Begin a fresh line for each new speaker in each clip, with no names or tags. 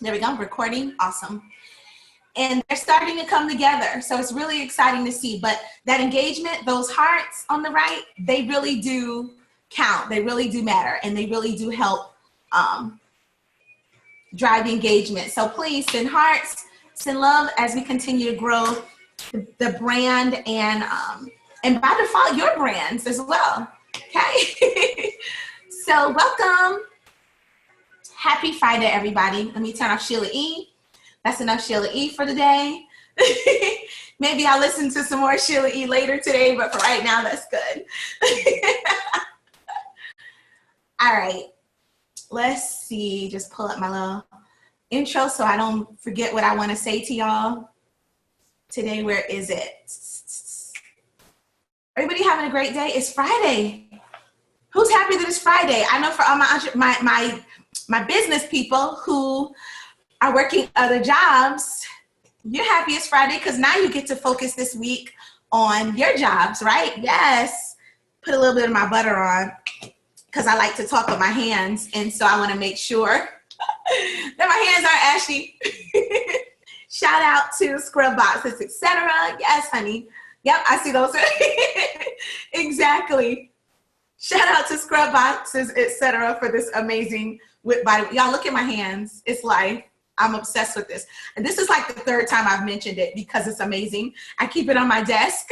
There we go, recording, awesome. And they're starting to come together. So it's really exciting to see. But that engagement, those hearts on the right, they really do count. They really do matter. And they really do help drive engagement. So please send hearts, send love as we continue to grow the brand and by default, your brands as well. Okay. So welcome. Happy Friday, everybody. Let me turn off Sheila E. That's enough Sheila E for today. Maybe I'll listen to some more Sheila E later today, but for right now, that's good. All right. Let's see. Just pull up my little intro so I don't forget what I want to say to y'all today. Where is it? Everybody having a great day? It's Friday. Who's happy that it's Friday? I know for all my business people who are working other jobs, you're happy it's Friday because now you get to focus this week on your jobs, right? Yes. Put a little bit of my butter on because I like to talk with my hands, and so I want to make sure that my hands aren't ashy. Shout out to Scrub Boxes, etc. Yes, honey. Yep, I see those. Exactly. Shout out to Scrub Boxes, etc. for this amazing whip body. Y'all look at my hands. It's life. I'm obsessed with this. And this is like the third time I've mentioned it because it's amazing. I keep it on my desk.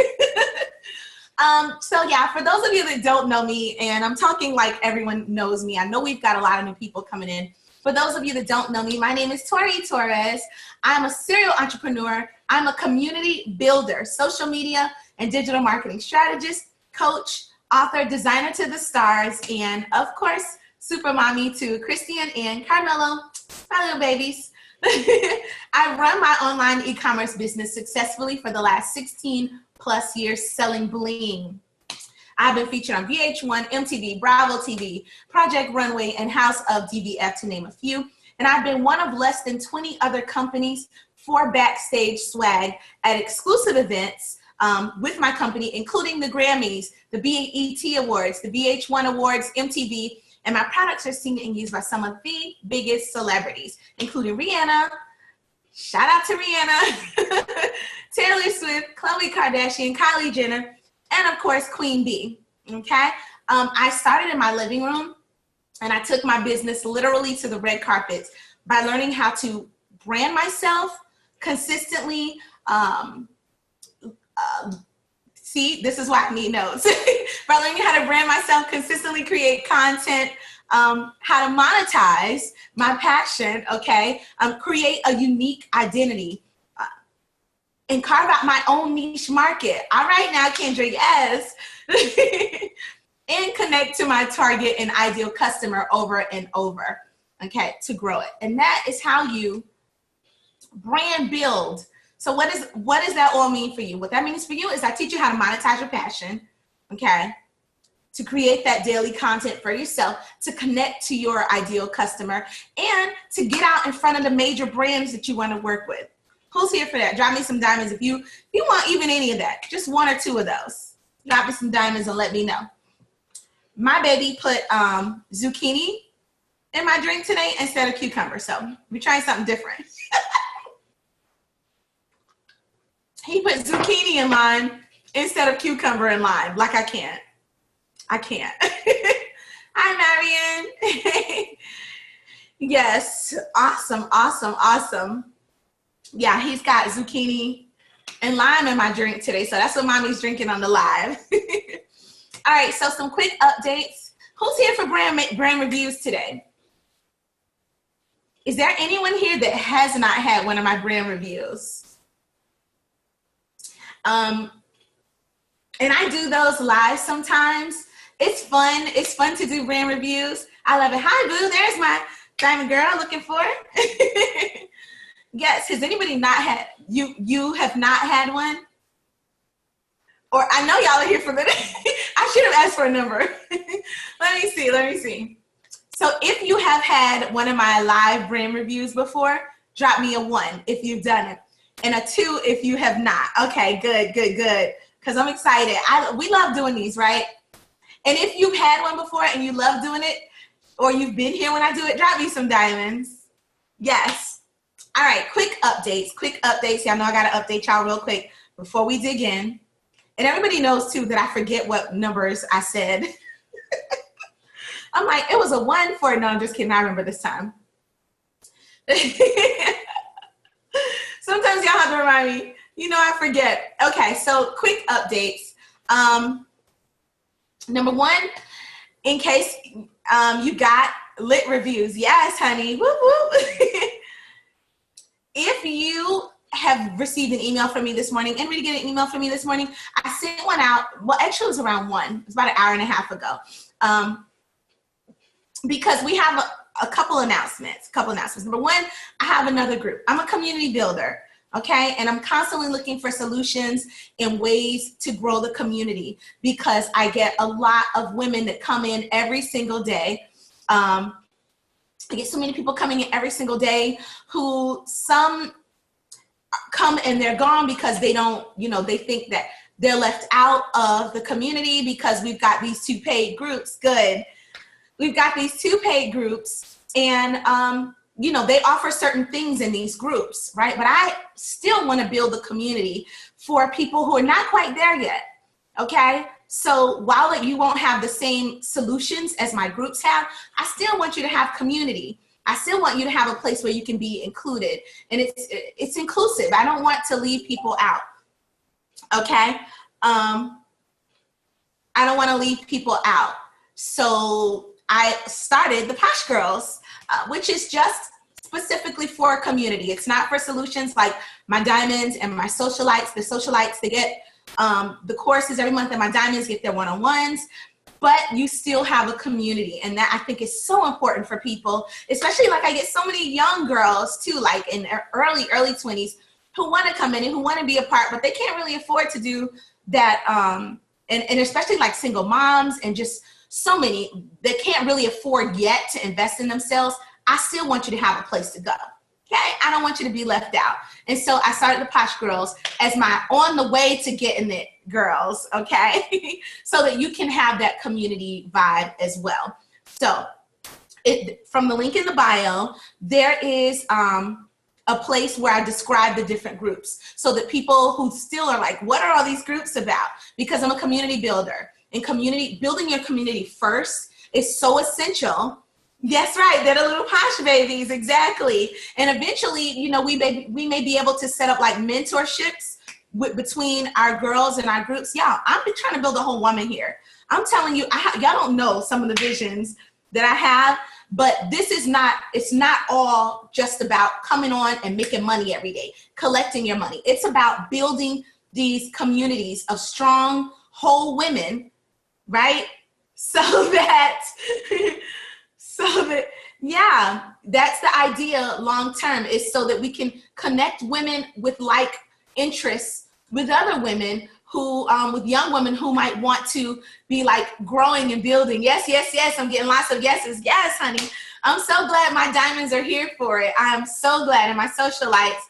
So yeah, for those of you that don't know me, and I'm talking like everyone knows me, I know we've got a lot of new people coming in. For those of you that don't know me, my name is Tori Torres. I'm a serial entrepreneur. I'm a community builder, social media and digital marketing strategist, coach, author, designer to the stars, and of course, super mommy to Christian and Carmelo, my little babies. I run my online e-commerce business successfully for the last 16 plus years selling bling. I've been featured on VH1, MTV, Bravo TV, Project Runway, and House of DVF, to name a few. And I've been one of less than 20 other companies for backstage swag at exclusive events with my company, including the Grammys, the BET Awards, the VH1 Awards, MTV, and my products are seen and used by some of the biggest celebrities, including Rihanna, shout out to Rihanna, Taylor Swift, Khloe Kardashian, Kylie Jenner, and of course, Queen Bee, okay? I started in my living room, and I took my business literally to the red carpets by learning how to brand myself consistently. See, this is why I need notes. By learning how to brand myself, consistently create content, how to monetize my passion, okay? Create a unique identity and carve out my own niche market. All right now, Kendra, yes. And connect to my target and ideal customer over and over, okay, to grow it. And that is how you brand build. So what does that all mean for you? What that means for you is I teach you how to monetize your passion, okay? To create that daily content for yourself, to connect to your ideal customer, and to get out in front of the major brands that you want to work with. Who's here for that? Drop me some diamonds if you want even any of that. Just one or two of those. Drop me some diamonds and let me know. My baby put zucchini in my drink today instead of cucumber, so we're trying something different. He put zucchini in mine instead of cucumber in lime. Like I can't. Hi, Marion. Yes, awesome. Yeah, he's got zucchini and lime in my drink today, so that's what mommy's drinking on the live. All right, so some quick updates. Who's here for brand reviews today? Is there anyone here that has not had one of my brand reviews? And I do those live sometimes. It's fun. It's fun to do brand reviews. I love it. Hi, Boo. There's my diamond girl looking for it. Yes. Has anybody not had, you have not had one? Or I know y'all are here for the, I should have asked for a number. Let me see. So if you have had one of my live brand reviews before, drop me a 1 if you've done it. And a 2 if you have not. Okay, good. Because I'm excited. We love doing these, right? And if you've had one before and you love doing it, or you've been here when I do it, drop me some diamonds. Yes. All right, quick updates. Y'all know I got to update y'all real quick before we dig in. And everybody knows, too, that I forget what numbers I said. I'm like, it was a 1 for, no, I'm just kidding. I remember this time. Sometimes y'all have to remind me. You know, I forget. Okay, so quick updates. Number 1, in case you got lit reviews. Yes, honey. Woo woo. If you have received an email from me this morning, anybody get an email from me this morning? I sent one out. Well, actually, it was around 1. It was about an hour and a half ago. Because we have a couple announcements. Number 1, I have another group. I'm a community builder, okay? And I'm constantly looking for solutions and ways to grow the community because I get a lot of women that come in every single day. I get so many people coming in every single day who some come and they're gone because they don't, they think that they're left out of the community because we've got these 2 paid groups. Good. We've got these 2 paid groups and, they offer certain things in these groups, right? But I still want to build the community for people who are not quite there yet, okay? So while you won't have the same solutions as my groups have, I still want you to have community. I still want you to have a place where you can be included. And it's inclusive. I don't want to leave people out, okay? I don't want to leave people out. So I started the Posh Girls, which is just specifically for a community. It's not for solutions like my diamonds and my socialites. The socialites, they get the courses every month, and my diamonds get their one-on-ones, but you still have a community. And that I think is so important for people, especially like I get so many young girls too, like in their early 20s who want to come in and who want to be a part, but they can't really afford to do that. And especially like single moms and just so many that can't really afford yet to invest in themselves. I still want you to have a place to go. Okay, I don't want you to be left out. And so I started the Posh Girls as my on the way to getting it girls, okay? So that you can have that community vibe as well. So from the link in the bio, there is a place where I describe the different groups so that people who still are like, what are all these groups about? Because I'm a community builder, and building your community first is so essential. That's right. They're the little Posh babies. Exactly. And eventually, we may be able to set up like mentorships between our girls and our groups. Yeah, I'm trying to build a whole woman here. I'm telling you, y'all don't know some of the visions that I have, but it's not all just about coming on and making money every day, collecting your money. It's about building these communities of strong, whole women, right? So that yeah, that's the idea long term, is so that we can connect women with like interests with other women who, with young women who might want to be like growing and building. Yes, yes, yes. I'm getting lots of yeses. Yes, honey. I'm so glad my diamonds are here for it. I'm so glad. And my socialites,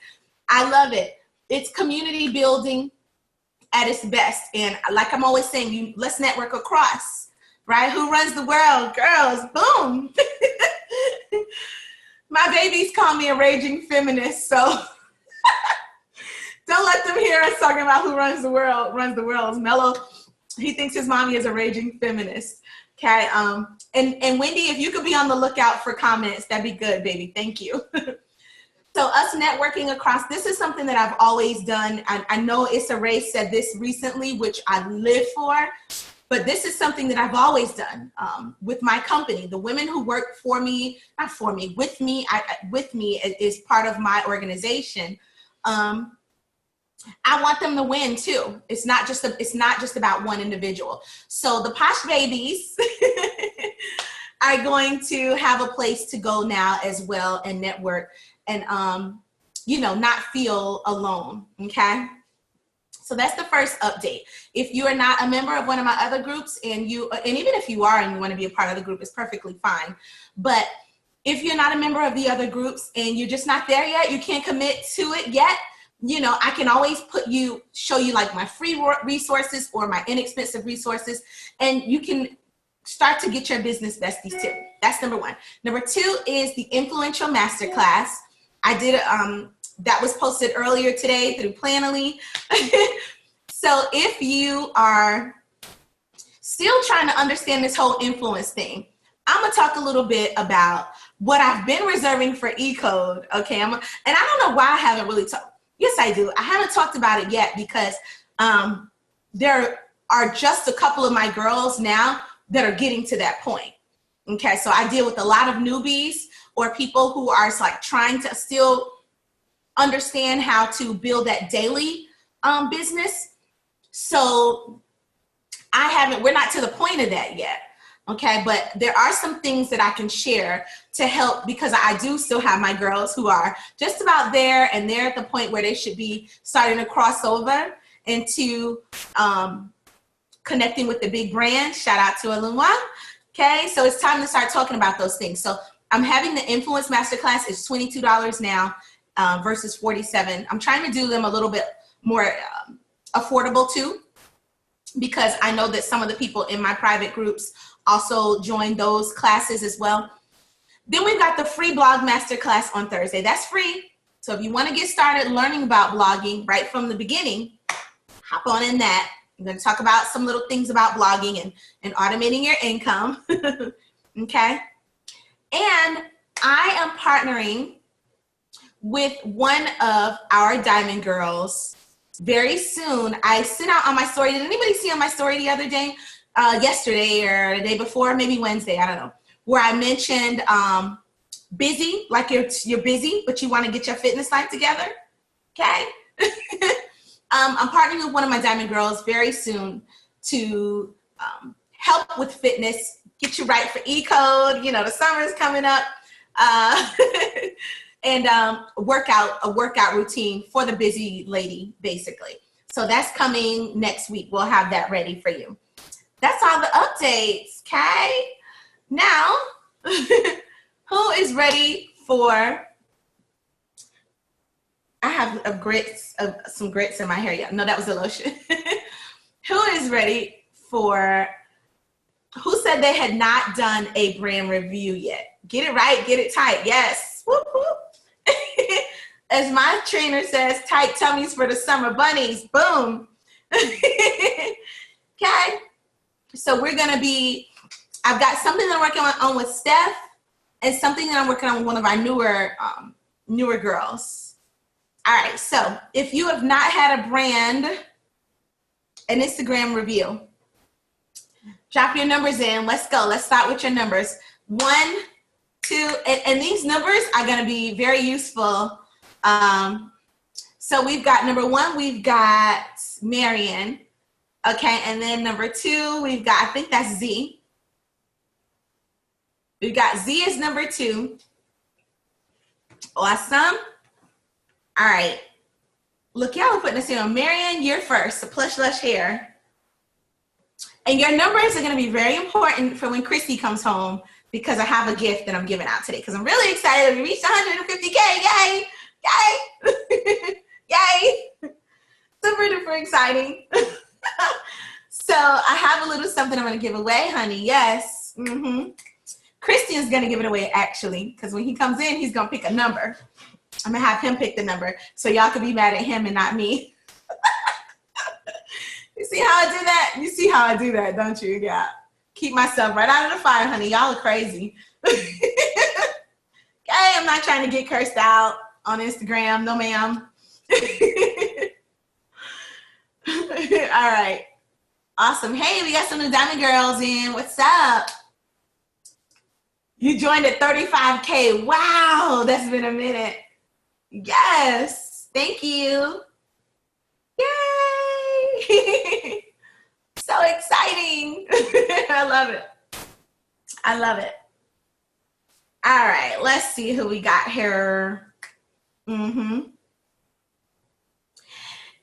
I love it. It's community building at its best. And like I'm always saying, let's network across. Right? Who runs the world? Girls. Boom. My babies call me a raging feminist, so don't let them hear us talking about who runs the world. Mello, he thinks his mommy is a raging feminist. Okay. And Wendy, if you could be on the lookout for comments, that'd be good, baby. Thank you. So us networking across, this is something that I've always done. I know Issa Rae said this recently, which I live for. But this is something that I've always done with my company. The women who work with me is part of my organization. I want them to win too. It's not just about one individual. So the Posh babies are going to have a place to go now as well and network and not feel alone. Okay. So that's the first update. If you are not a member of one of my other groups, and even if you are and you want to be a part of the group, it's perfectly fine. But if you're not a member of the other groups and you're just not there yet, you can't commit to it yet, I can always show you like my free resources or my inexpensive resources, and you can start to get your business besties too. That's number 1. Number 2 is the Influential Masterclass. I did, that was posted earlier today through Planoly. So if you are still trying to understand this whole influence thing, I'm gonna talk a little bit about what I've been reserving for E-Code, okay? And I don't know why I haven't really talked. Yes, I do. I haven't talked about it yet because there are just a couple of my girls now that are getting to that point, okay? So I deal with a lot of newbies or people who are like trying to still understand how to build that daily business. So we're not to the point of that yet. Okay, but there are some things that I can share to help because I do still have my girls who are just about there and they're at the point where they should be starting to cross over into connecting with the big brand. Shout out to Alunwa. Okay, so it's time to start talking about those things. So I'm having the Influence Masterclass. It's $22 now versus $47. I'm trying to do them a little bit more affordable too, because I know that some of the people in my private groups also join those classes as well. Then we've got the free blog masterclass on Thursday. That's free. So if you want to get started learning about blogging right from the beginning, hop on in that. I'm going to talk about some little things about blogging and automating your income. Okay. And I am partnering with one of our Diamond Girls very soon. I sent out on my story. Did anybody see on my story the other day? Yesterday or the day before, maybe Wednesday, I don't know, where I mentioned busy, like you're busy, but you want to get your fitness life together, okay? I'm partnering with one of my Diamond Girls very soon to help with fitness, get you right for E-Code, you know, the summer is coming up, and a workout routine for the busy lady, basically. So that's coming next week. We'll have that ready for you. That's all the updates, okay? Now, who is ready for, I have some grits in my hair. Yeah, no, that was the lotion. Who is ready for, who said they had not done a brand review yet? Get it right, get it tight, yes. Whoop, whoop. As my trainer says, tight tummies for the summer bunnies, boom. Okay? So we're going to be, I've got something that I'm working on with Steph and something that I'm working on with one of our newer girls. All right. So if you have not had a brand, an Instagram review, drop your numbers in. Let's go. Let's start with your numbers. 1, 2, and these numbers are going to be very useful. So we've got number 1, we've got Marion. Okay, and then number 2, we've got, I think that's Z. We've got Z is number 2. Awesome. All right. Look, y'all are putting this in. Marion, you're first, the Plush Lush hair. And your numbers are going to be very important for when Christy comes home because I have a gift that I'm giving out today because I'm really excited. We reached 150K. Yay! Yay! Yay! Super duper exciting. So I have a little something I'm going to give away, honey. Yes. Christian's going to give it away, actually, because when he comes in, he's going to pick a number. I'm going to have him pick the number so y'all can be mad at him and not me. You see how I do that? You see how I do that, don't you? Yeah. Keep myself right out of the fire, honey. Y'all are crazy. Okay, I'm not trying to get cursed out on Instagram. No, ma'am. All right. Awesome. Hey, we got some new Diamond Girls in. What's up? You joined at 35K. Wow, that's been a minute. Yes. Thank you. Yay. So exciting. I love it. I love it. All right, let's see who we got here. And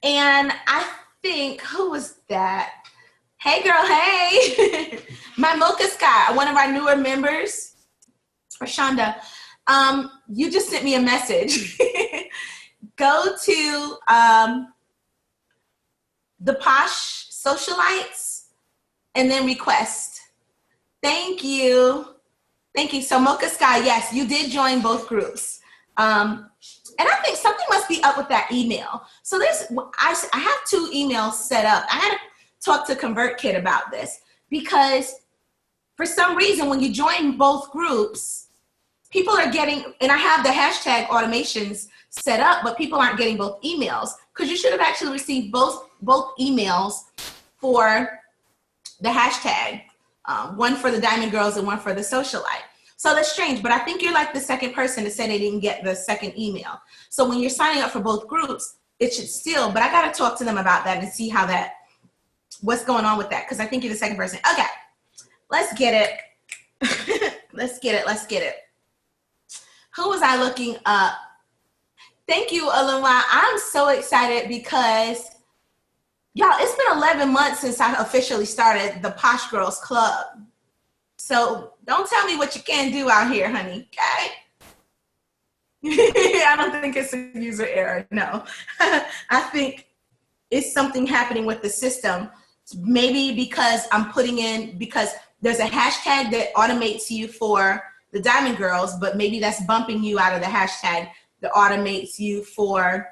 I think, who was that? Hey girl, hey. My Mocha Sky, one of our newer members, Rashonda, you just sent me a message. Go to the Posh Socialites and then request. Thank you. Thank you. So Mocha Sky, yes, you did join both groups. And I think something must be up with that email. So I have 2 emails set up. I had to talk to ConvertKit about this because for some reason, when you join both groups, people are getting, and I have the hashtag automations set up, but people aren't getting both emails because you should have actually received both emails for the hashtag, one for the Diamond Girls and one for the Socialite. So that's strange, but I think you're like the second person to say they didn't get the second email. So when you're signing up for both groups, it should still, but I got to talk to them about that and see what's going on with that, because I think you're the second person. Okay, let's get it. Let's get it. Who was I looking up? Thank you, Aluma. I'm so excited because, y'all, it's been 11 months since I officially started the Posh Girls Club. So don't tell me what you can't do out here, honey, okay? I don't think it's a user error, no. I think it's something happening with the system. Maybe because because there's a hashtag that automates you for the Diamond Girls, but maybe that's bumping you out of the hashtag that automates you for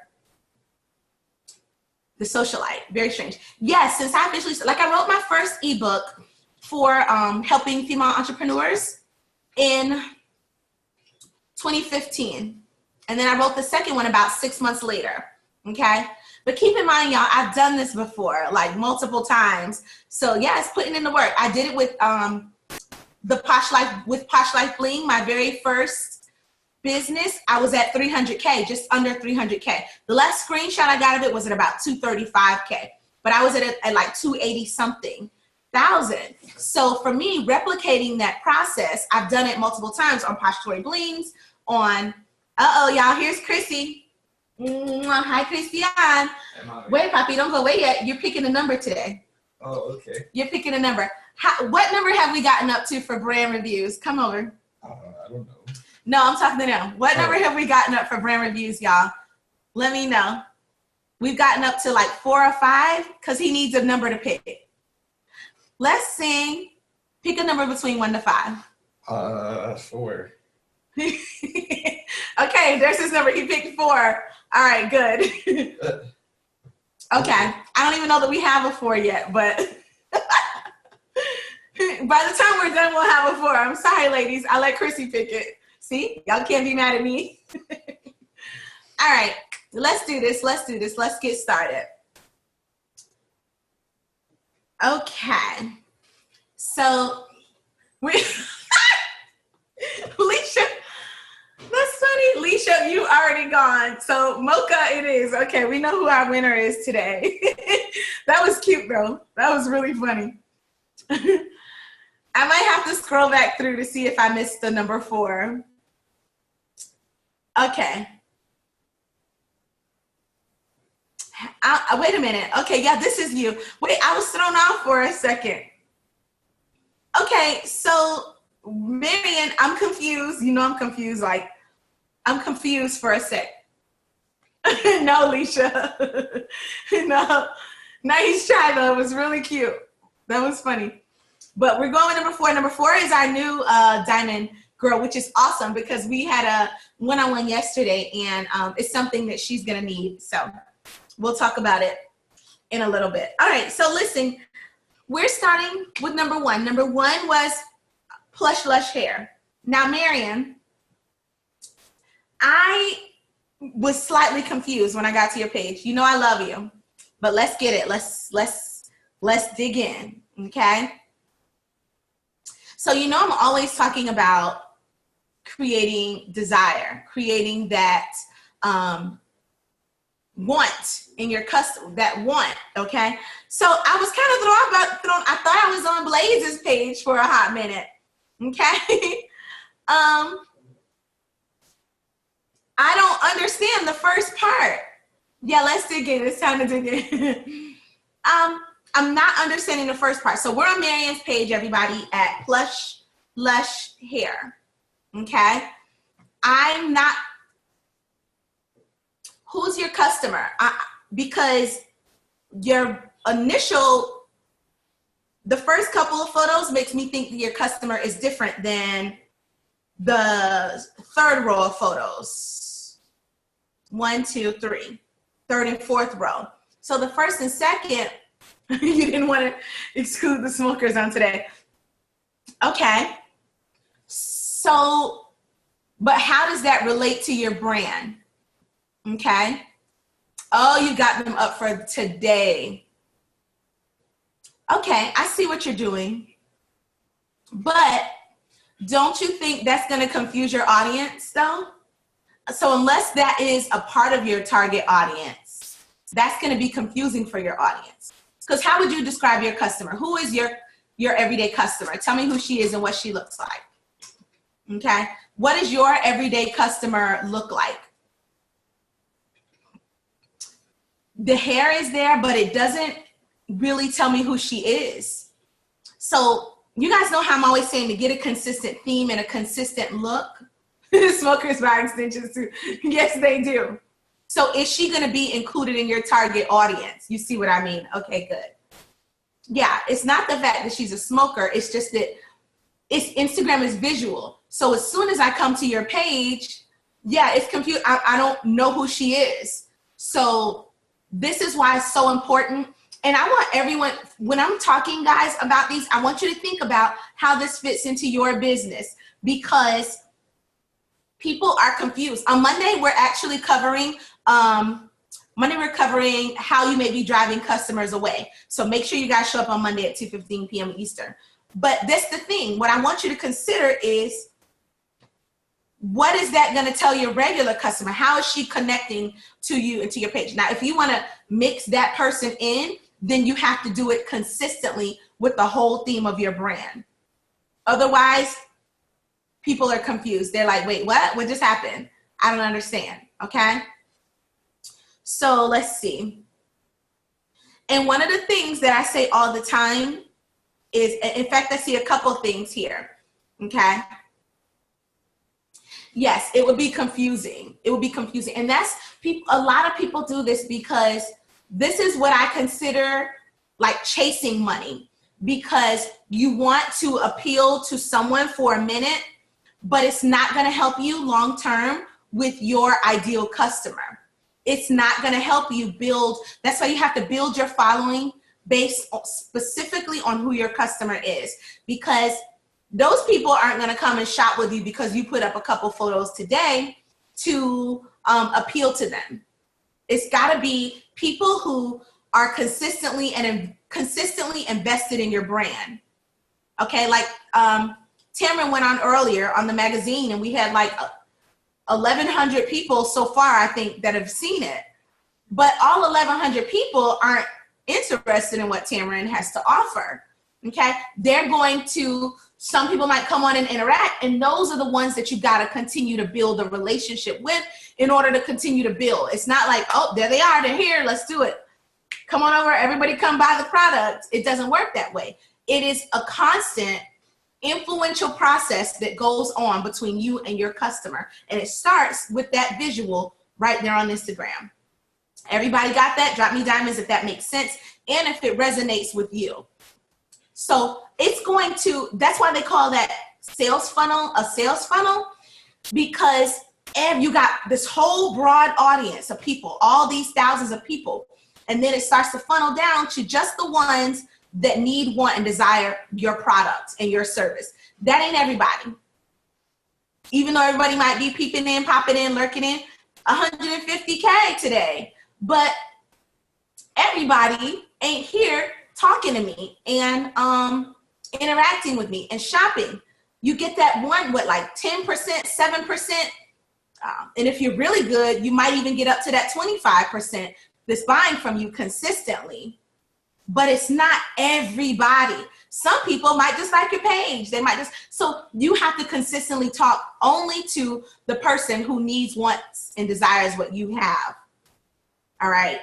the Socialite. Very strange. Yes, since I officially, like I wrote my first ebook for helping female entrepreneurs in 2015. And then I wrote the second one about 6 months later, okay? But keep in mind, y'all, I've done this before, like multiple times. So yes, putting in the work. I did it with Posh Life Bling, my very first business. I was at 300K, just under 300K. The last screenshot I got of it was at about 235K, but I was at like 280 something thousand. So for me, replicating that process, I've done it multiple times on Posh Tory Blings, on, y'all, here's Chrissy. Hi, Christian. Wait, Poppy, don't go away yet. You're picking a number today.
Oh, okay.
You're picking a number. What number have we gotten up to for brand reviews? Come over.
I don't know.
No, I'm talking to them. What number have we gotten up for brand reviews, y'all? Let me know. We've gotten up to like 4 or 5 because he needs a number to pick. Let's sing. Pick a number between 1 to 5.
4.
Okay, there's his number. He picked 4. All right, good. Okay, I don't even know that we have a 4 yet, but by the time we're done, we'll have a 4. I'm sorry, ladies. I'll let Chrissy pick it. See, y'all can't be mad at me. All right, let's do this. Let's get started. Okay, so Leisha, that's funny. Leisha, you already gone. So Mocha it is. Okay, we know who our winner is today. That was cute though. That was really funny. I might have to scroll back through to see if I missed the number 4. Okay. Wait a minute. Okay, yeah, this is you. Wait, I was thrown off for a second. Okay, so Marion, I'm confused. You know I'm confused. Like, I'm confused for a sec. No, Leisha. No, nice try though. It was really cute. That was funny. But we're going with number 4. Number 4 is our new Diamond Girl, which is awesome because we had a one-on-one yesterday, and it's something that she's gonna need. So we'll talk about it in a little bit. All right, so listen, we're starting with number 1. Number 1 was Plush Lush Hair. Now, Marion, I was slightly confused when I got to your page. You know I love you, but let's get it. Let's dig in, okay? So you know I'm always talking about creating desire, creating that want in your custom, that want, okay? So I was kind of thrown. I thought I was on Blaze's page for a hot minute, okay? I don't understand the first part. Yeah, let's dig in. It's time to dig in. I'm not understanding the first part. So we're on Marion's page, everybody, at Plush Lush Hair, okay? I'm not, who's your customer? Because your initial, the first couple of photos makes me think that your customer is different than the third row of photos. 1, 2, 3, third and fourth row. So the first and second, you didn't want to exclude the smokers on today. Okay. So, but how does that relate to your brand? Okay. Oh, you got them up for today. Okay, I see what you're doing. But don't you think that's going to confuse your audience though? So unless that is a part of your target audience, that's going to be confusing for your audience. Because how would you describe your customer? Who is your everyday customer? Tell me who she is and what she looks like. Okay. What does your everyday customer look like? The hair is there, but it doesn't really tell me who she is. So you guys know how I'm always saying to get a consistent theme and a consistent look. Smokers buy extensions too. Yes, they do. So is she going to be included in your target audience? You see what I mean? Okay, good. Yeah, it's not the fact that she's a smoker. It's just that Instagram is visual. So as soon as I come to your page, yeah, it's confused. I don't know who she is. So this is why it's so important. And I want everyone, when I'm talking, guys, about these, I want you to think about how this fits into your business, because people are confused. On Monday, we're actually covering, how you may be driving customers away. So make sure you guys show up on Monday at 2:15 p.m. Eastern. But that's the thing. What I want you to consider is, what is that going to tell your regular customer? How is she connecting to you and to your page? Now, if you want to mix that person in, then you have to do it consistently with the whole theme of your brand. Otherwise, people are confused. They're like, wait, what? What just happened? I don't understand. Okay. So let's see. And one of the things that I say all the time is, in fact, I see a couple things here. Okay. Yes, it would be confusing. It would be confusing. And that's people, a lot of people do this because this is what I consider like chasing money, because you want to appeal to someone for a minute, but it's not going to help you long term with your ideal customer. It's not going to help you build. That's why you have to build your following based specifically on who your customer is, because those people aren't going to come and shop with you because you put up a couple photos today to appeal to them. It's got to be people who are consistently invested in your brand. Okay, like Tamron went on earlier on the magazine, and we had like 1,100 people so far, I think, that have seen it. But all 1,100 people aren't interested in what Tamron has to offer. Okay, they're going to, some people might come on and interact, and those are the ones that you got to continue to build a relationship with in order to continue to build. It's not like, oh, there they are, they're here, let's do it. Come on over, everybody come buy the product. It doesn't work that way. It is a constant, influential process that goes on between you and your customer. And it starts with that visual right there on Instagram. Everybody got that? Drop me diamonds if that makes sense and if it resonates with you. So it's going to, that's why they call that sales funnel a sales funnel, because you got this whole broad audience of people, all these thousands of people, and then it starts to funnel down to just the ones that need, want, and desire your product and your service. That ain't everybody. Even though everybody might be peeping in, popping in, lurking in, 150K today, but everybody ain't here talking to me and interacting with me and shopping. You get that one, what, like 10%, 7%? And if you're really good, you might even get up to that 25% that's buying from you consistently. But it's not everybody. Some people might just like your page. They might just, so you have to consistently talk only to the person who needs, wants, and desires what you have. All right.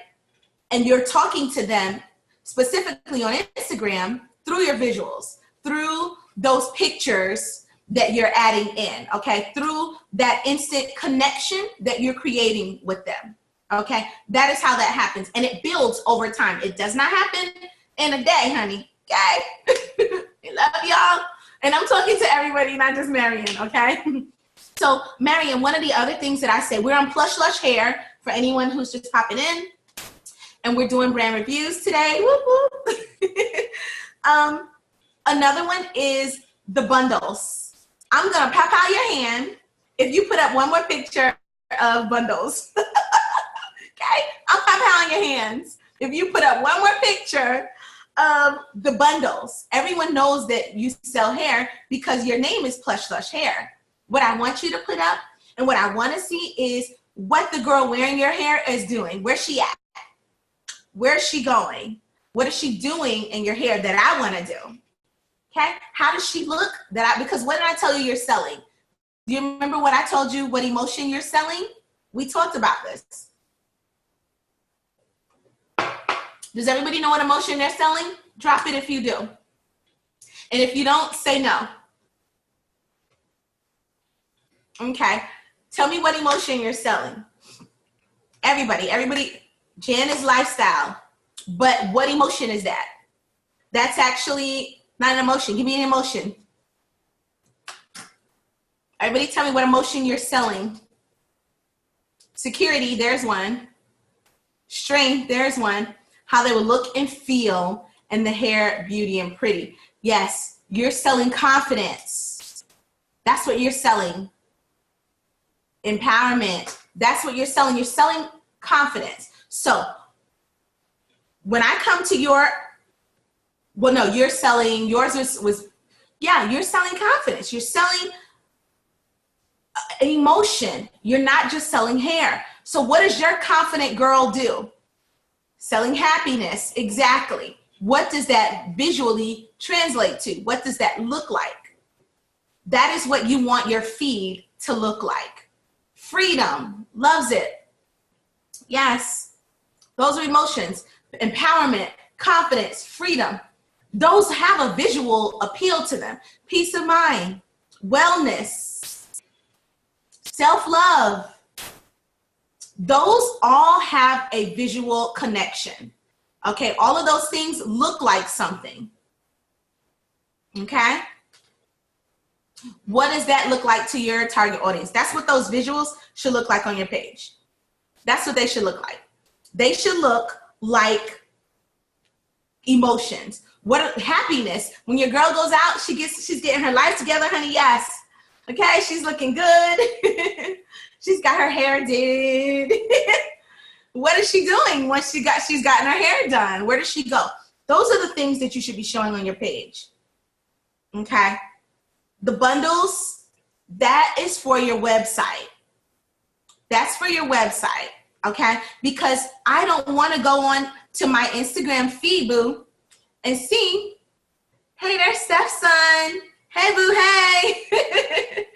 And you're talking to them specifically on Instagram through your visuals, through those pictures that you're adding in, okay? Through that instant connection that you're creating with them, okay? That is how that happens. And it builds over time. It does not happen in a day, honey, okay? I love y'all. And I'm talking to everybody, not just Marion, okay? So Marion, one of the other things that I say, we're on Plush Lush Hair. for anyone who's just popping in. And we're doing brand reviews today. Whoop, whoop. Another one is the bundles. I'm gonna pop out your hand if you put up one more picture of bundles. Okay, I'm popping out your hands if you put up one more picture of the bundles. Everyone knows that you sell hair because your name is Plush Lush Hair. What I want you to put up and what I want to see is what the girl wearing your hair is doing. Where's she at? Where's she going? What is she doing in your hair that I want to do? Okay, how does she look? Because what did I tell you you're selling? Do you remember what I told you, what emotion you're selling? We talked about this. Does everybody know what emotion they're selling? Drop it if you do. And if you don't, say no. Okay, tell me what emotion you're selling. Everybody, Jan is lifestyle, but what emotion is that? That's actually not an emotion. Give me an emotion. Everybody tell me what emotion you're selling. Security, there's one. Strength, there's one. How they will look and feel, and the hair, beauty, and pretty. Yes, you're selling confidence. That's what you're selling. Empowerment. That's what you're selling. You're selling confidence. So when I come to you're selling, yours was you're selling confidence. You're selling an emotion. You're not just selling hair. So what does your confident girl do? Selling happiness, exactly. What does that visually translate to? What does that look like? That is what you want your feed to look like. Freedom, loves it. Yes, those are emotions. Empowerment, confidence, freedom. Those have a visual appeal to them. Peace of mind, wellness, self-love. Those all have a visual connection. Okay, all of those things look like something. Okay? What does that look like to your target audience? That's what those visuals should look like on your page. That's what they should look like. They should look like emotions. What happiness. When your girl goes out, she's getting her life together, honey. Yes. Okay, she's looking good. She's got her hair did. What is she doing once she's gotten her hair done? Where does she go? Those are the things that you should be showing on your page. Okay. The bundles, that is for your website. That's for your website. Okay. Because I don't want to go on to my Instagram feed, boo, and see, hey, there's Steph's son. Hey, boo, hey.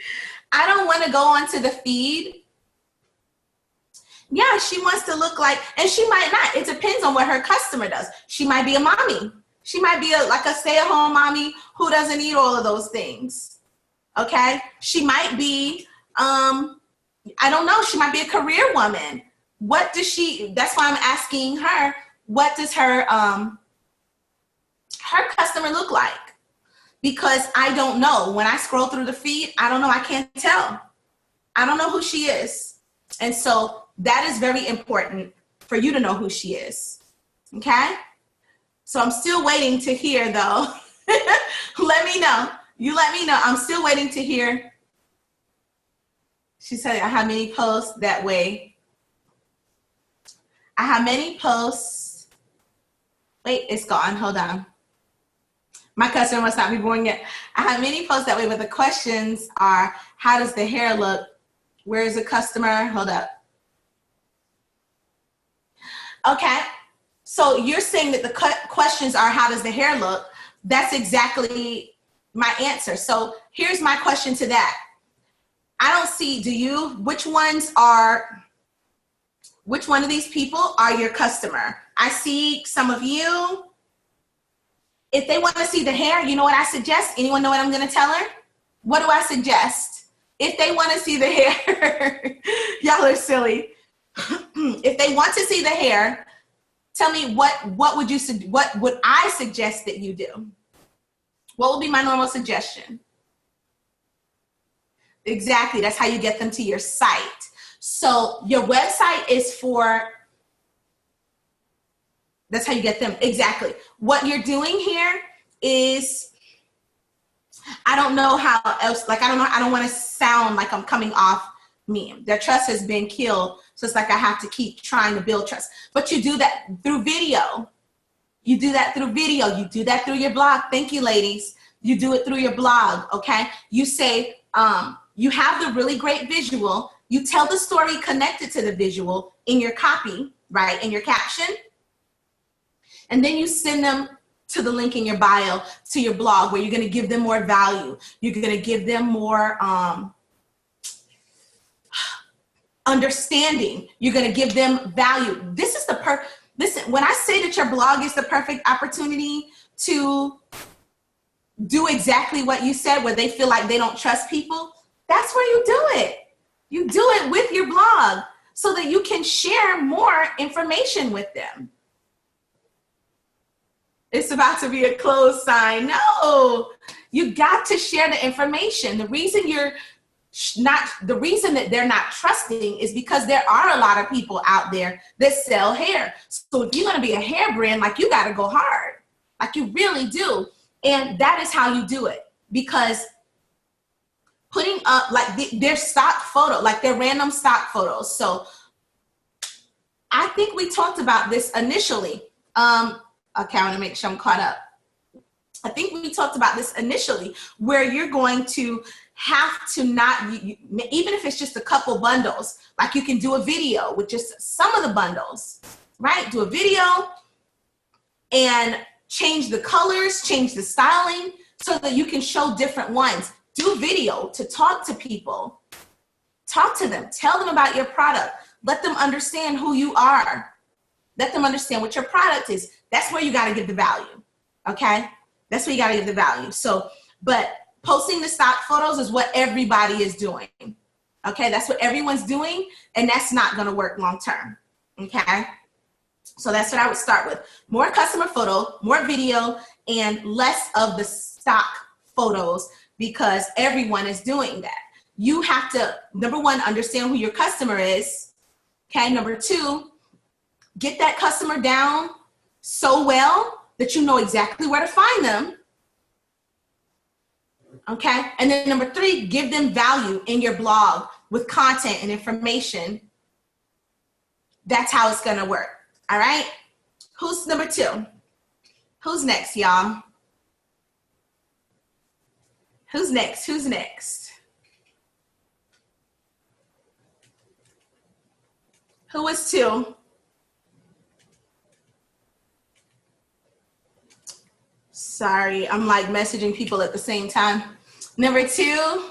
I don't want to go onto the feed. Yeah, she wants to look like, and she might not. It depends on what her customer does. She might be a mommy. She might be like a stay-at-home mommy who doesn't need all of those things. Okay? She might be, I don't know, she might be a career woman. What does that's why I'm asking her, what does her customer look like? Because I don't know. When I scroll through the feed, I don't know. I can't tell. I don't know who she is. And so that is very important for you to know who she is. Okay? So I'm still waiting to hear, though. Let me know. You let me know. I'm still waiting to hear. She said, I have many posts that way. I have many posts. Wait, it's gone. Hold on. My customer must not be born yet. I have many posts that way, but the questions are, how does the hair look? Where is the customer? Hold up. Okay. So you're saying that the questions are, how does the hair look? That's exactly my answer. So here's my question to that. I don't see, which one of these people are your customer? I see some of you. If they want to see the hair, you know what I suggest? Anyone know what I'm going to tell her? What do I suggest? If they want to see the hair, y'all are silly. If they want to see the hair, tell me what would I suggest that you do? What would be my normal suggestion? Exactly. That's how you get them to your site. So your website is for, that's how you get them. Exactly. What you're doing here is, I don't know how else, like, I don't want to sound like I'm coming off mean. Their trust has been killed. So it's like I have to keep trying to build trust. But you do that through video. You do that through video. You do that through your blog. Thank you, ladies. You do it through your blog, okay? You say, you have the really great visual. You tell the story connected to the visual in your copy, right, in your caption. And then you send them to the link in your bio to your blog where you're going to give them more value. You're going to give them more understanding. You're going to give them value. This is the listen, when I say that your blog is the perfect opportunity to do exactly what you said, where they feel like they don't trust people, that's where you do it. You do it with your blog so that you can share more information with them. It's about to be a closed sign. No, you got to share the information. The reason that they're not trusting is because there are a lot of people out there that sell hair. So if you're going to be a hair brand, like, you got to go hard, like you really do. And that is how you do it, because putting up like their stock photo, like their random stock photos. So I think we talked about this initially. Okay, I want to make sure I'm caught up. I think we talked about this initially, where you're going to have to even if it's just a couple bundles, like you can do a video with just some of the bundles, right? Do a video and change the colors, change the styling so that you can show different ones. Do video to talk to people. Talk to them. Tell them about your product. Let them understand who you are. Let them understand what your product is. That's where you got to give the value, okay? That's where you got to give the value. So, but posting the stock photos is what everybody is doing, okay? That's what everyone's doing, and that's not going to work long term, okay? So that's what I would start with. More customer photo, more video, and less of the stock photos, because everyone is doing that. You have to, number one, understand who your customer is, okay? Number two, get that customer down so well that you know exactly where to find them, okay? And then number three, give them value in your blog with content and information. That's how it's gonna work, all right? Who's number two? Who's next, y'all? Who's next? Who's next? Who is two? Sorry, I'm like messaging people at the same time. Number two,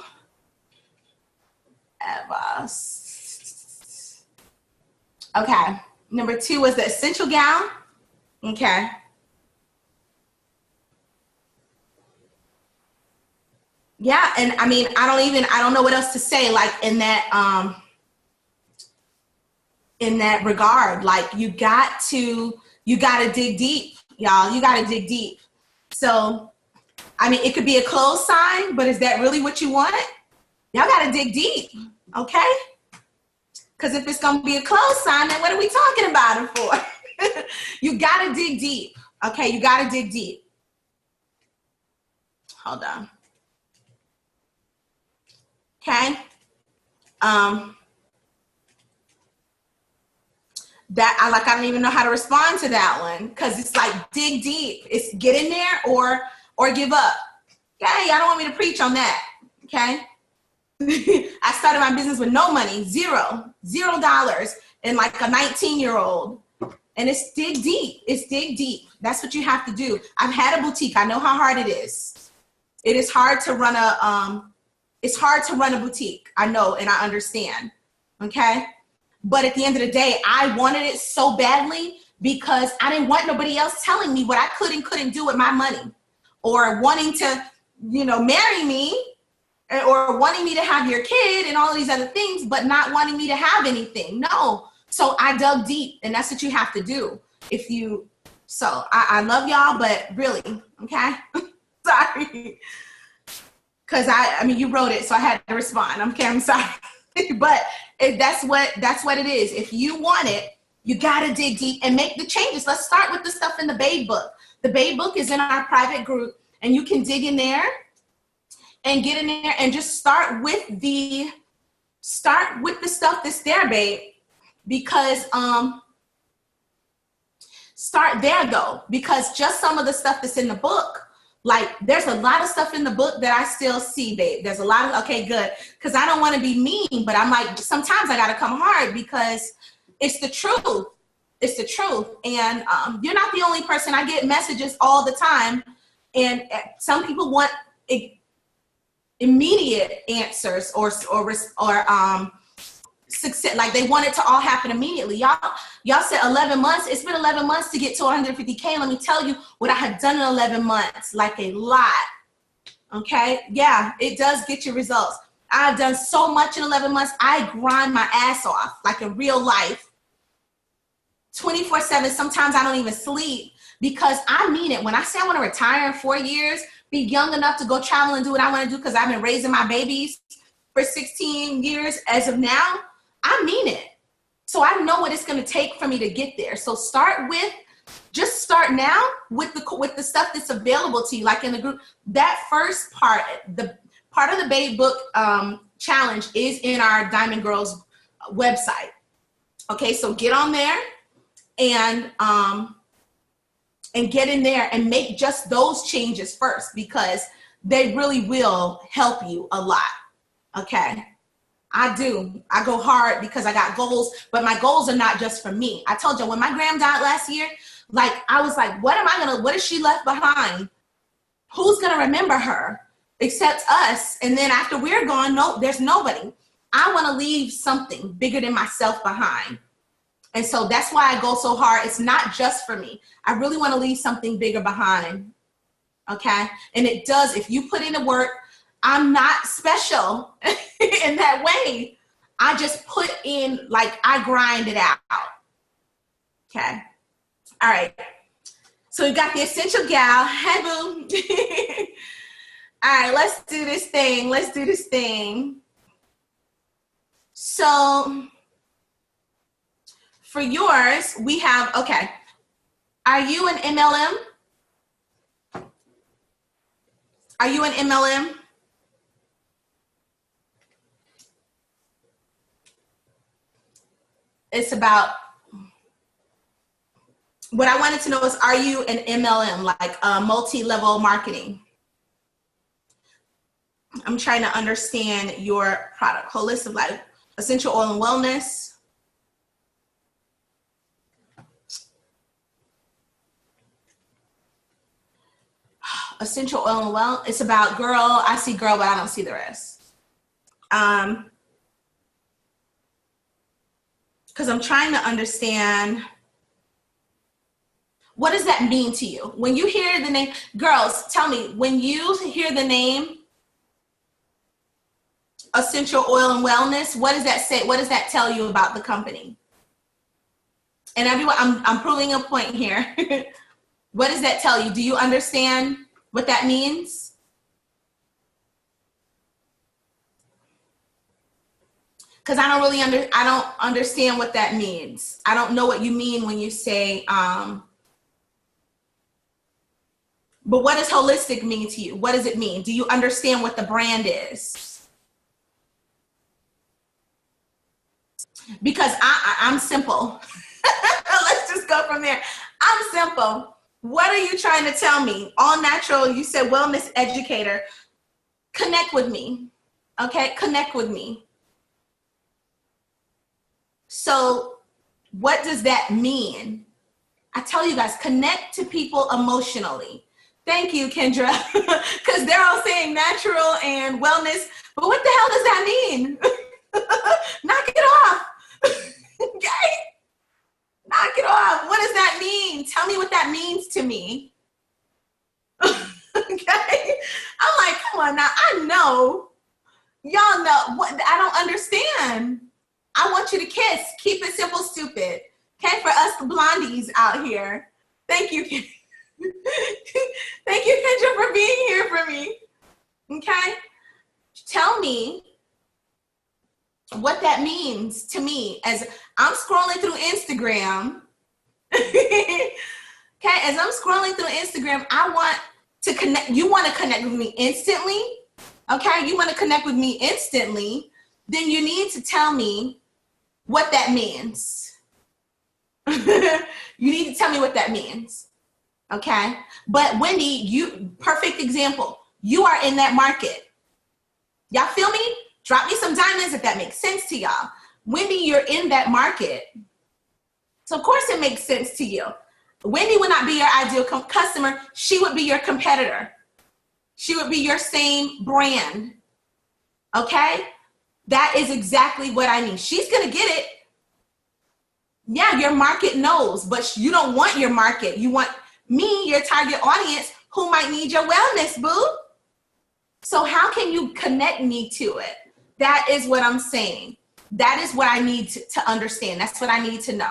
Eva. Okay, number two was the essential gown. Okay. Yeah, and I mean, I don't know what else to say, like in that regard. Like, you got to dig deep, y'all. You got to dig deep. So, I mean, it could be a closed sign, but is that really what you want? Y'all got to dig deep, okay? Because if it's going to be a closed sign, then what are we talking about it for? You got to dig deep, okay? You got to dig deep. Hold on. Okay? I don't even know how to respond to that one, because it's like, dig deep. It's get in there or give up. Okay, y'all don't want me to preach on that. Okay. I started my business with no money, $0, and like a 19-year-old. And it's dig deep. It's dig deep. That's what you have to do. I've had a boutique. I know how hard it is. It is hard to run a boutique. I know, and I understand. Okay. But at the end of the day, I wanted it so badly because I didn't want nobody else telling me what I could and couldn't do with my money, or wanting to, marry me, or wanting me to have your kid and all these other things, but not wanting me to have anything. No. So I dug deep, and that's what you have to do. So I love y'all, but really, okay? Sorry. Because I mean, you wrote it, so I had to respond. Okay, I'm sorry. But that's what it is. If you want it, you gotta dig deep and make the changes. Let's start with the stuff in the Babe book. The Babe book is in our private group, and you can dig in there and get in there and just start with the stuff that's there, babe. Because start there though, because just some of the stuff that's in the book, like there's a lot of stuff in the book that I still see, babe. There's a lot of, okay, good. Because I don't want to be mean, but I'm like, sometimes I got to come hard because it's the truth. It's the truth. And you're not the only person. I get messages all the time. And some people want immediate answers or success, like they want it to all happen immediately. Y'all said 11 months. It's been 11 months to get to 150K. Let me tell you what I have done in 11 months, like a lot. Okay, yeah, it does get you results. I've done so much in 11 months. I grind my ass off, like in real life, 24/7. Sometimes I don't even sleep because I mean it. When I say I want to retire in 4 years, be young enough to go travel and do what I want to do because I've been raising my babies for 16 years as of now, I mean it. So I know what it's going to take for me to get there. So start now with the stuff that's available to you, like in the group. That first part, the part of the Babe book challenge is in our Diamond Girls website. Okay, so get on there and get in there and make just those changes first because they really will help you a lot. Okay. I do. I go hard because I got goals, but my goals are not just for me. I told you when my gram died last year, like I was like, what is she left behind? Who's going to remember her except us? And then after we're gone, no, there's nobody. I want to leave something bigger than myself behind. And so that's why I go so hard. It's not just for me. I really want to leave something bigger behind. Okay. And it does, if you put in the work, I'm not special in that way. I just put in, like, I grind it out. Okay. All right. So we got the essential gal. Hey, boo. All right, let's do this thing. So for yours, we have, okay. Are you an MLM? Are you an MLM? It's about, what I wanted to know is, are you an MLM, like multi-level marketing? I'm trying to understand your product. Holistic Life, Essential Oil and Wellness. Essential Oil and Well, it's about girl. I see girl, but I don't see the rest. Because I'm trying to understand, what does that mean to you? When you hear the name, girls, tell me, when you hear the name Essential Oil and Wellness, what does that say? What does that tell you about the company? And everyone, I'm proving a point here. What does that tell you? Do you understand what that means? Because I don't understand what that means. I don't know what you mean when you say, but what does holistic mean to you? What does it mean? Do you understand what the brand is? Because I'm simple. Let's just go from there. I'm simple. What are you trying to tell me? All natural, you said wellness educator. Connect with me, okay? Connect with me. So what does that mean? I tell you guys, connect to people emotionally. Thank you, Kendra, because they're all saying natural and wellness, but what the hell does that mean? Knock it off, okay? Knock it off. What does that mean? Tell me what that means to me. Okay? I'm like, come on now, I know. Y'all know, what, I don't understand. I want you to kiss. Keep it simple, stupid. Okay, for us blondies out here. Thank you. Thank you, Kendra, for being here for me. Okay? Tell me, what that means to me as I'm scrolling through Instagram. Okay, as I'm scrolling through Instagram, I want to connect. You want to connect with me instantly. Okay, you want to connect with me instantly. Then you need to tell me what that means. You need to tell me what that means. Okay, but Wendy, you perfect example. You are in that market. Y'all feel me? Drop me some diamonds if that makes sense to y'all. Wendy, you're in that market. So of course it makes sense to you. Wendy would not be your ideal customer. She would be your competitor. She would be your same brand. Okay? That is exactly what I mean. She's going to get it. Yeah, your market knows, but you don't want your market. You want me, your target audience, who might need your wellness, boo. So how can you connect me to it? That is what I'm saying. That is what I need to understand. That's what I need to know.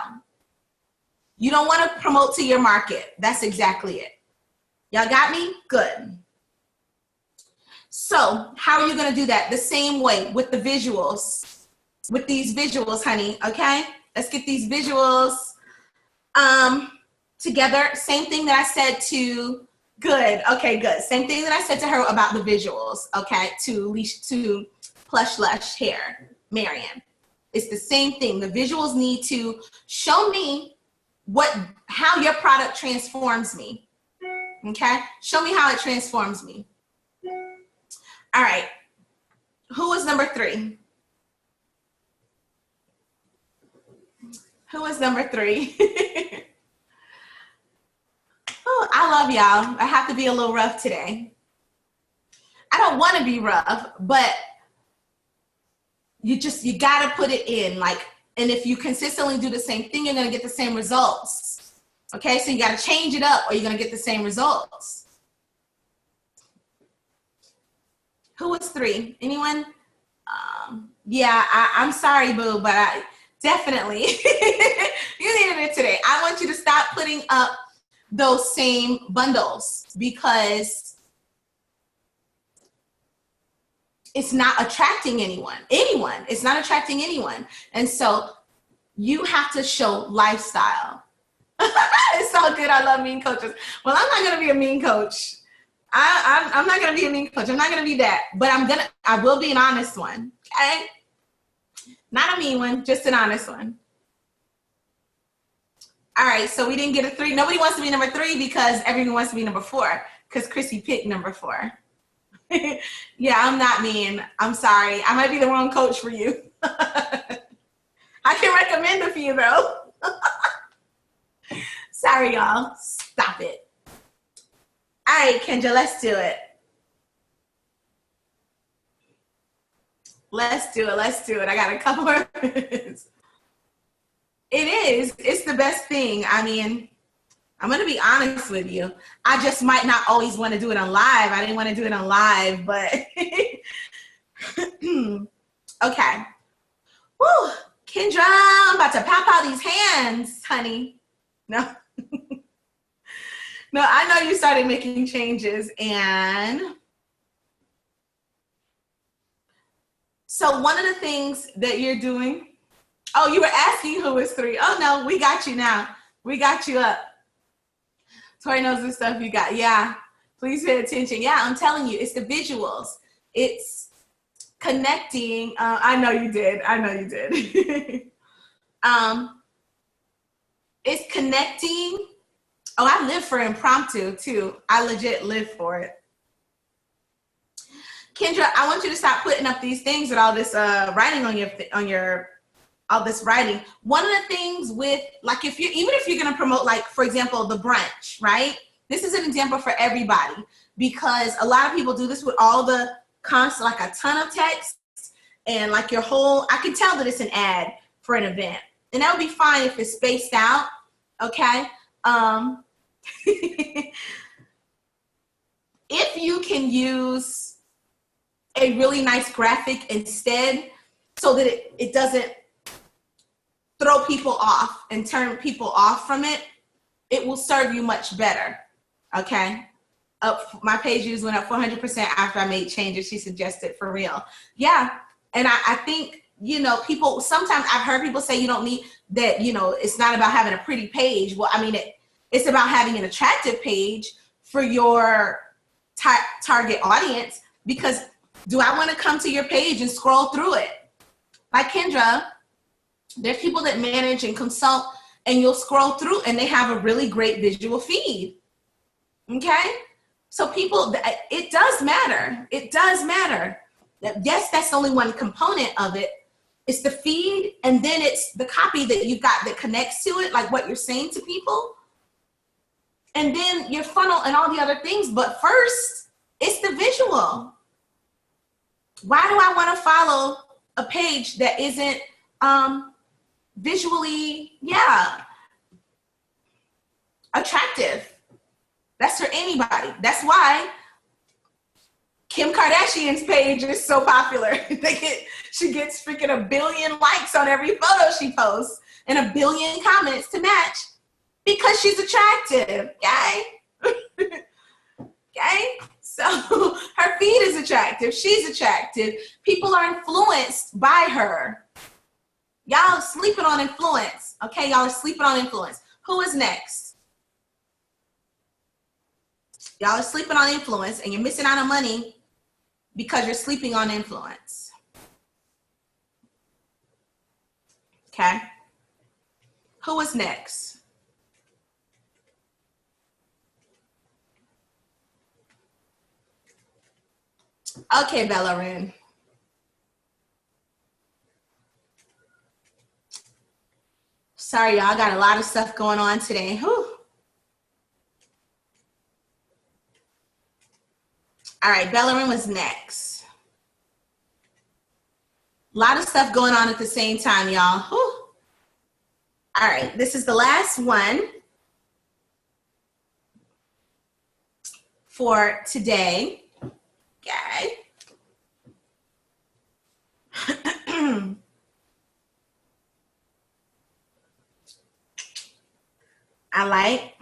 You don't want to promote to your market. That's exactly it. Y'all got me? Good. So how are you going to do that? The same way with the visuals. With these visuals, honey, okay? Let's get these visuals together. Same thing that I said to, good, okay, good. Same thing that I said to her about the visuals, okay, to Plush Lush Hair, Marian. It's the same thing. The visuals need to show me how your product transforms me, okay? Show me how it transforms me. All right, who was number 3? Who was number 3? Oh, I love y'all. I have to be a little rough today. I don't want to be rough, but you got to put it in. And if you consistently do the same thing, you're going to get the same results. Okay, so you got to change it up or you're going to get the same results. Who was 3? Anyone? Yeah, I'm sorry, boo, but I definitely, you needed it today. I want you to stop putting up those same bundles because it's not attracting anyone. It's not attracting anyone. And so you have to show lifestyle. It's so good. I love mean coaches. Well, I'm not going to be a mean coach. I'm not going to be a mean coach. I'm not going to be that, but I will be an honest one. Okay. Not a mean one, just an honest one. All right, so we didn't get a 3. Nobody wants to be number 3 because everyone wants to be number 4 because Chrissy picked number 4. Yeah, I'm not mean. I'm sorry. I might be the wrong coach for you. I can recommend a few though. Sorry, y'all. Stop it. All right, Kendra, let's do it. Let's do it. I got a couple more minutes. It is. It's the best thing. I mean, I'm going to be honest with you. I just might not always want to do it on live. I didn't want to do it on live, but okay. Woo, Kendra, I'm about to pop out these hands, honey. No. No, I know you started making changes and so one of the things that you're doing, oh, you were asking who was 3. Oh no, we got you now. We got you up. Tori knows the stuff you got. Yeah, please pay attention. Yeah, I'm telling you, it's the visuals. It's connecting. I know you did. It's connecting. Oh, I live for impromptu too. I legit live for it. Kendra, I want you to stop putting up these things with all this writing on your all this writing. One of the things with like even if you're gonna promote like for example the brunch, right? This is an example for everybody because a lot of people do this with all the constant like a ton of text and like your whole. I can tell that it's an ad for an event, and that would be fine if it's spaced out. Okay. If you can use a really nice graphic instead so that it doesn't throw people off and turn people off from it, it will serve you much better. Okay. My page views went up 400% after I made changes she suggested for real. Yeah. And I think you know, people, sometimes I've heard people say you don't need that, you know, it's not about having a pretty page. Well, I mean, it's about having an attractive page for your target audience, because do I want to come to your page and scroll through it? Like Kendra, there's people that manage and consult, and you'll scroll through and they have a really great visual feed. Okay? So people, it does matter. It does matter. Yes, that's only one component of it. It's the feed, and then it's the copy that you've got that connects to it, like what you're saying to people. And then your funnel and all the other things. But first, it's the visual. Why do I want to follow a page that isn't visually, attractive? That's for anybody. That's why Kim Kardashian's page is so popular. She gets freaking 1 billion likes on every photo she posts and 1 billion comments to match, because she's attractive, okay? Okay? So her feed is attractive. She's attractive. People are influenced by her. Y'all are sleeping on influence, okay? Y'all are sleeping on influence. Who is next? Y'all are sleeping on influence, and you're missing out on money because you're sleeping on influence. Okay? Who is next? Okay, Bellerin. Sorry, y'all. I got a lot of stuff going on today. Whew. All right, Bellerin was next. A lot of stuff going on at the same time, y'all. Whew. All right, this is the last one for today. Okay. I like.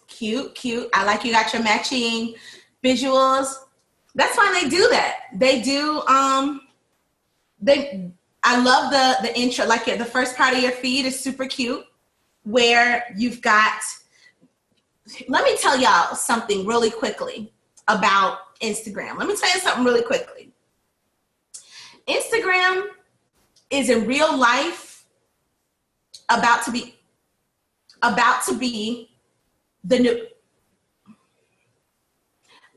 Cute. I like you got your matching visuals. That's why they do that. They do, I love the intro, like the first part of your feed is super cute, where you've got, let me tell y'all something really quickly about Instagram. Let me tell you something really quickly. Instagram is in real life about to be the new.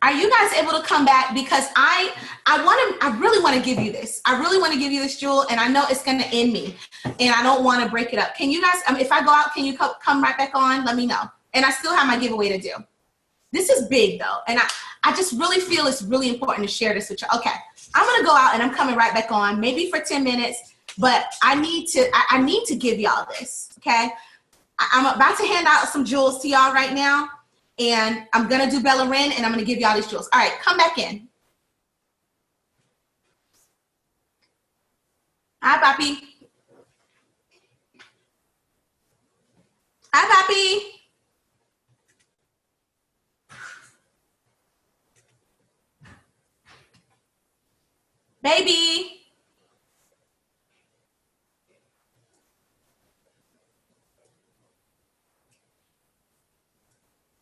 Are you guys able to come back? Because I really want to give you this. I really want to give you this, Jewel, and I know it's going to end me, and I don't want to break it up. Can you guys, if I go out, can you come right back on? Let me know. And I still have my giveaway to do. This is big, though, and I just really feel it's really important to share this with you. Okay, I'm going to go out, and I'm coming right back on, maybe for 10 minutes, but I need to give y'all this, okay? I'm about to hand out some jewels to y'all right now, and I'm going to do Bellerin, and I'm going to give y'all these jewels. All right, come back in. Hi, Papi. Hi, Papi. Baby.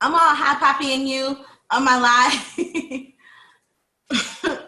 I'm all hi, Papi, and you on my live.